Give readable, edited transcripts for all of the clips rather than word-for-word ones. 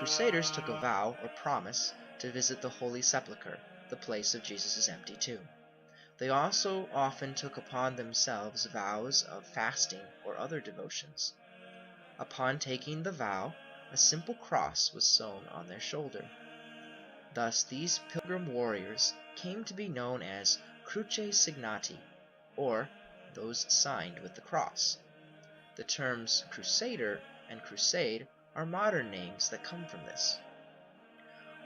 Crusaders took a vow or promise to visit the Holy Sepulchre, the place of Jesus' empty tomb. They also often took upon themselves vows of fasting or other devotions. Upon taking the vow, a simple cross was sewn on their shoulder. Thus these pilgrim warriors came to be known as Cruces Signati, or those signed with the cross. The terms Crusader and Crusade are modern names that come from this.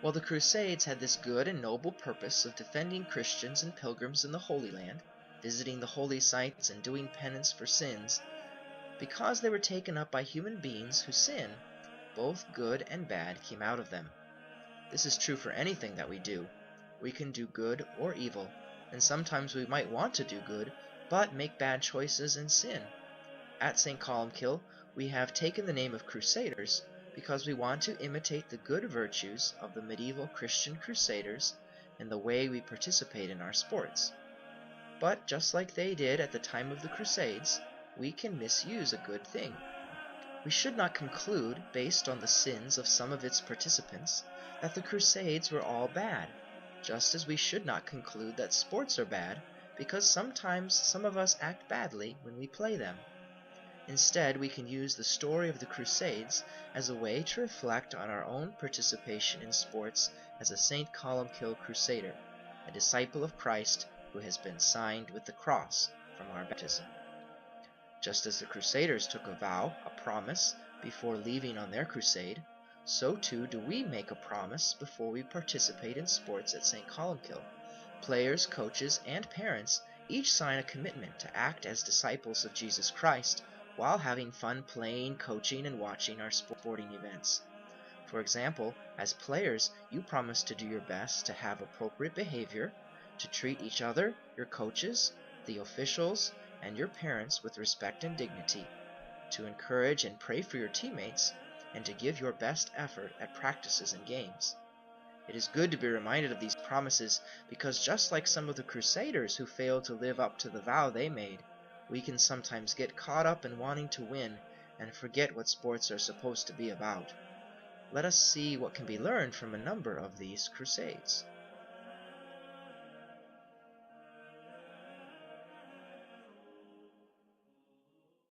While the Crusades had this good and noble purpose of defending Christians and pilgrims in the Holy Land, visiting the holy sites and doing penance for sins, because they were taken up by human beings who sin, both good and bad came out of them. This is true for anything that we do. We can do good or evil, and sometimes we might want to do good, but make bad choices and sin. At St. Columbkille, we have taken the name of Crusaders because we want to imitate the good virtues of the medieval Christian Crusaders in the way we participate in our sports. But just like they did at the time of the Crusades, we can misuse a good thing. We should not conclude, based on the sins of some of its participants, that the Crusades were all bad, just as we should not conclude that sports are bad, because sometimes some of us act badly when we play them. Instead, we can use the story of the Crusades as a way to reflect on our own participation in sports as a St. Columbkille Crusader, a disciple of Christ who has been signed with the cross from our baptism. Just as the Crusaders took a vow, a promise, before leaving on their crusade, so too do we make a promise before we participate in sports at St. Columbkille. Players, coaches, and parents each sign a commitment to act as disciples of Jesus Christ while having fun playing, coaching, and watching our sporting events. For example, as players, you promise to do your best to have appropriate behavior, to treat each other, your coaches, the officials, and your parents with respect and dignity, to encourage and pray for your teammates, and to give your best effort at practices and games. It is good to be reminded of these promises because just like some of the Crusaders who failed to live up to the vow they made, we can sometimes get caught up in wanting to win and forget what sports are supposed to be about. Let us see what can be learned from a number of these Crusades.